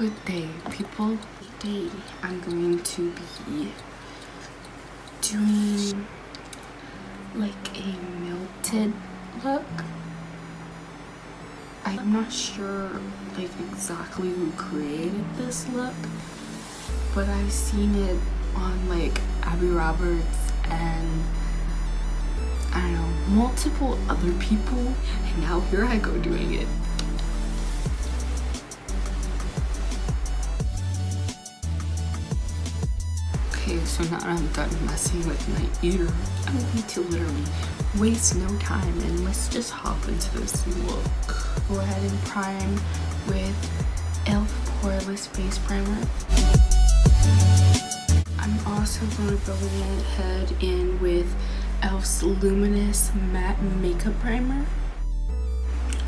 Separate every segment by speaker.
Speaker 1: Good day, people. Today I'm going to be doing like a melted look. I'm not sure like exactly who created this look, but I've seen it on like Abby Roberts and I don't know, multiple other people, and now here I go doing it. Okay, so now I'm done messing with my ear, I'm going to literally waste no time and let's just hop into this look. Go ahead and prime with e.l.f. Poreless Face Primer. I'm also going to go ahead in with e.l.f.'s Luminous Matte Makeup Primer.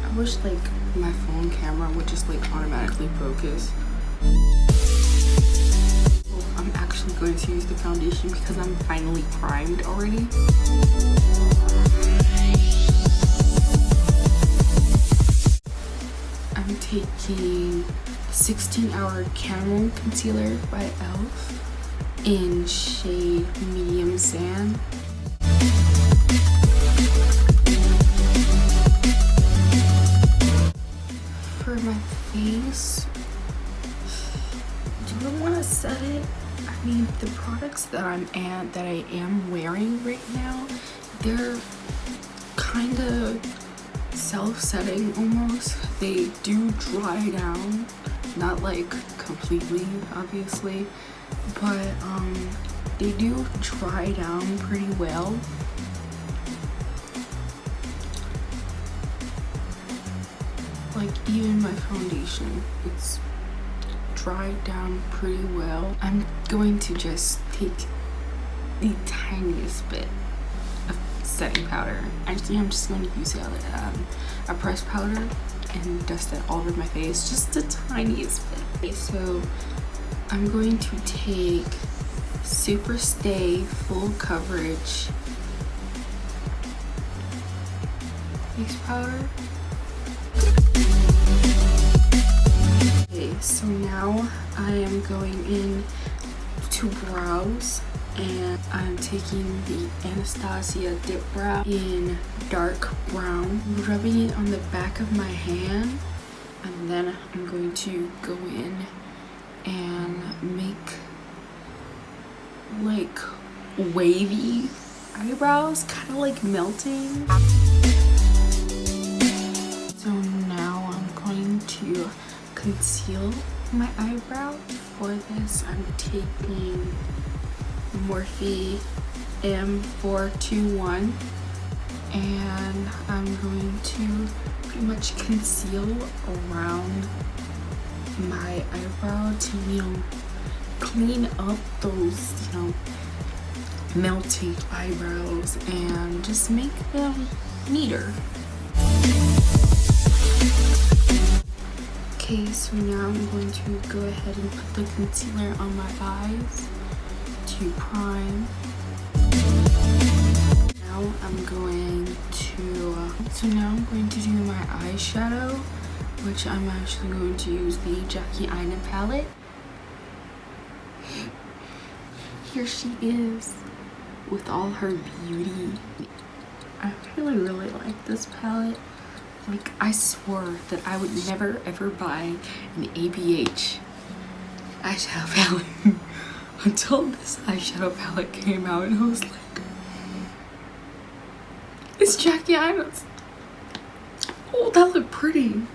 Speaker 1: I wish like my phone camera would just like automatically focus. I'm actually going to use the foundation because I'm finally primed already. I'm taking 16-Hour Camel Concealer by e.l.f. in shade Medium Sand. For my face, do I want to set it? I mean, the products that I am wearing right now, they're kind of self-setting almost. They do dry down, not like completely obviously, but they do dry down pretty well. Like even my foundation, it's dried down pretty well. I'm going to just take the tiniest bit of setting powder. Actually, I'm just going to use a pressed powder and dust it all over my face, just the tiniest bit. So I'm going to take Super Stay Full Coverage face powder. Okay, so now I am going in to brows, and I'm taking the Anastasia Dip Brow in dark brown, rubbing it on the back of my hand, and then I'm going to go in and make like wavy eyebrows, kind of like melting. So now I'm going to conceal my eyebrow. For this, I'm taking Morphe M421, and I'm going to pretty much conceal around my eyebrow to, clean up those, melting eyebrows and just make them neater. Okay, so now I'm going to go ahead and put the concealer on my eyes to prime. Now I'm going to do my eyeshadow, which I'm actually going to use the Jackie Aina palette. Here she is with all her beauty. I really like this palette. Like, I swore that I would never ever buy an ABH eyeshadow palette until this eyeshadow palette came out, and I was like, it's Jackie Aina's. Oh, that looked pretty.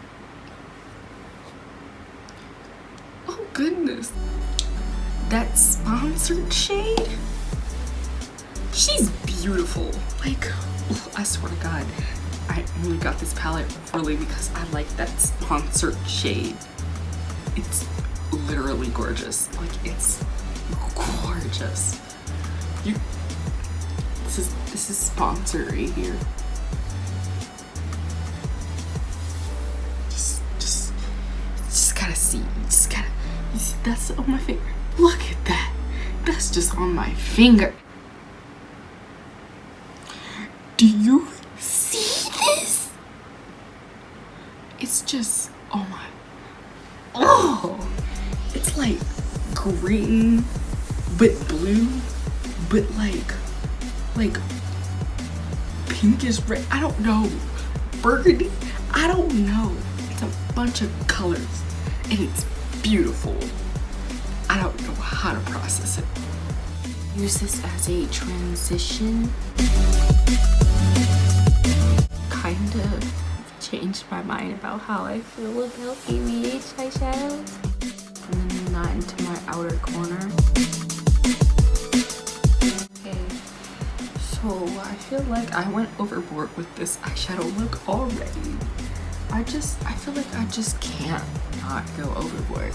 Speaker 1: Oh goodness. That sponsored shade? She's beautiful. Like, I swear to God, I only got this palette really because I like that sponsored shade. It's literally gorgeous. Like, it's gorgeous. This is sponsored right here. Just gotta see. You see, that's on my finger. Look at that. That's just on my finger. Do you see this? It's just, oh my, oh, It's like green, but blue, but like pinkish red. I don't know. Burgundy. I don't know. It's a bunch of colors, and it's beautiful. I don't know how to process it. Use this as a transition. Kind of changed my mind about how I feel about PVH eyeshadows. And then that into my outer corner. Okay, so I feel like I went overboard with this eyeshadow look already. I feel like I just can't not go overboard.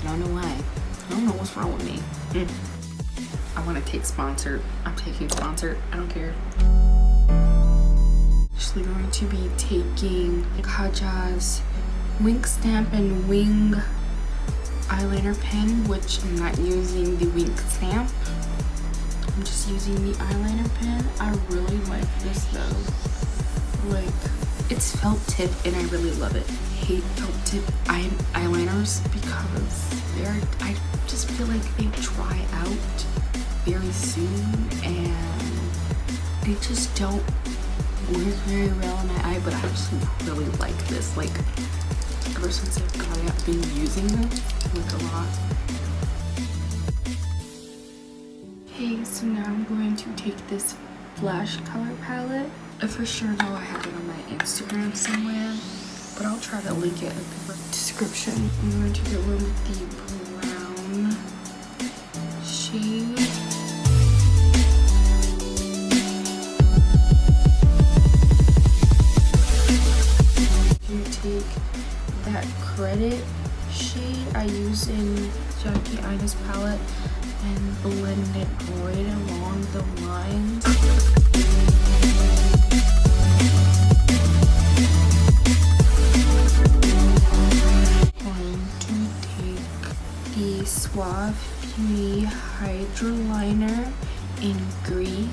Speaker 1: I don't know why. I don't know what's wrong with me. I want to take sponsored. I'm taking sponsored. I don't care. Actually going to be taking Kaja's Wink Stamp and Wing eyeliner pen, which I'm not using the Wink Stamp. I'm just using the eyeliner pen. I really like this though. Like, it's felt tip and I really love it. I hate felt tip eyeliners because I just feel like they dry out very soon and they just don't work very well in my eye, but I actually really like this. Like, ever since I've got it, I've been using this like a lot. Okay, so now I'm going to take this Flash color palette. I for sure know I have it on my Instagram somewhere, but I'll try to link it in the description. I'm going to go in with the brown shade. You take that credit shade I use in Jackie Ina's palette and blend it right along the lines. Suave Beauty Hydroliner in Green.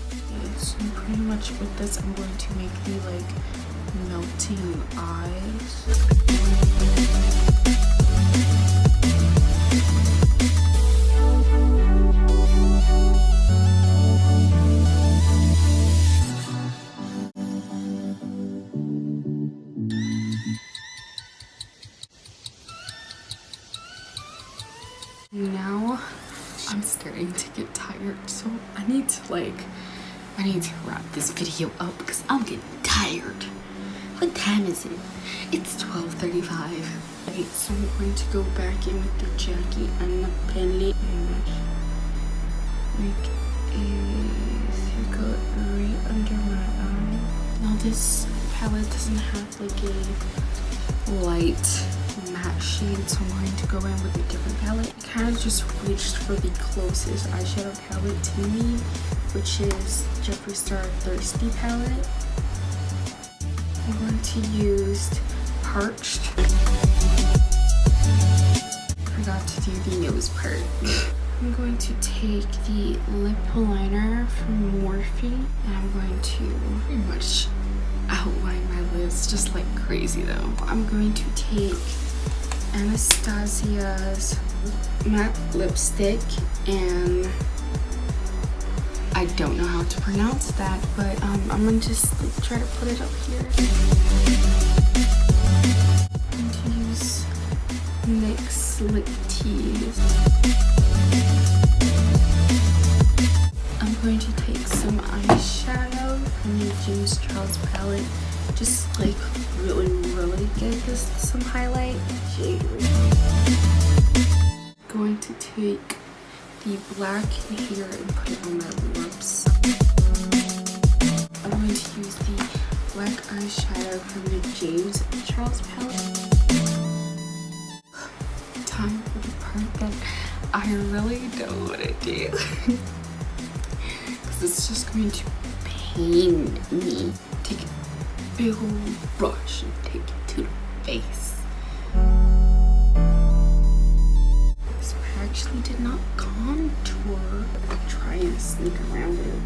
Speaker 1: Okay, so pretty much with this I'm going to make the like melting eyes. Now I'm starting to get tired, so I need to wrap this video up because I'm getting tired. What time is it? It's 12:35. Okay, so I'm going to go back in with the Jackie and the palette and make a circle right under my eye. Now this palette doesn't have like a light matte shade, so I'm going to go in with a different palette. I kind of just reached for the closest eyeshadow palette to me, which is Jeffree Star Thirsty palette. I'm going to use Parched. Forgot to do the nose part. I'm going to take the lip liner from Morphe and I'm going to pretty much outline my lips just like crazy though. I'm going to take Anastasia's matte lipstick and I don't know how to pronounce that, but I'm gonna just try to put it up here. I'm going to use NYX Lip Tease. I'm going to take some eyeshadow from the James Charles palette. Just like really give this some highlight shade. Going to take the black here and put it on my lips. I'm going to use the black eyeshadow from the James Charles palette. Time for the part that I really don't want to do. Because it's just going to pain me. Take a big old brush and take it to the face. So I actually did not contour. I'm trying to sneak around it.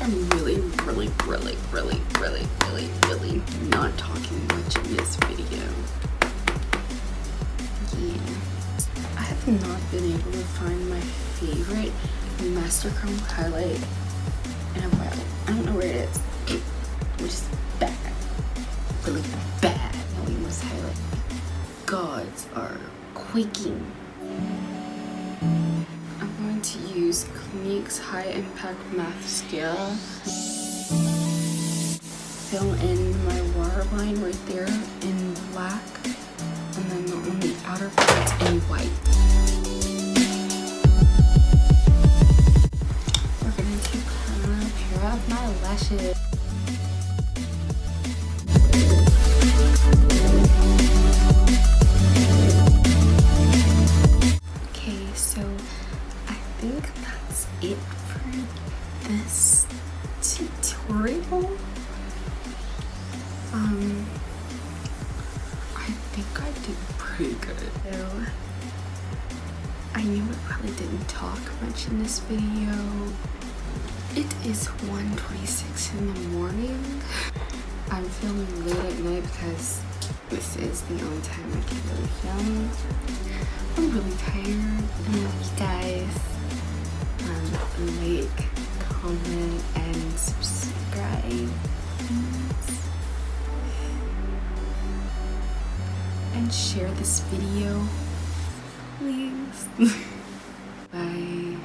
Speaker 1: I'm really not talking much in this video. Yeah. I have not been able to find my favorite mascara highlight in a while. I don't know where it is, which is bad. Really bad. Knowing this highlight. Gods are quaking. I'm going to use Clinique's High Impact Mascara. Fill in my waterline right there in black, and then on the outer parts in white. We're going to put a pair of my lashes. Okay, so I think that's it for this tutorial. I think I did pretty good. So I knew I probably didn't talk much in this video. It is 1:26 in the morning. I'm filming late at night because this is the only time I can really film. I'm really tired. I love you guys. Like, comment, and subscribe. And share this video, please. Bye.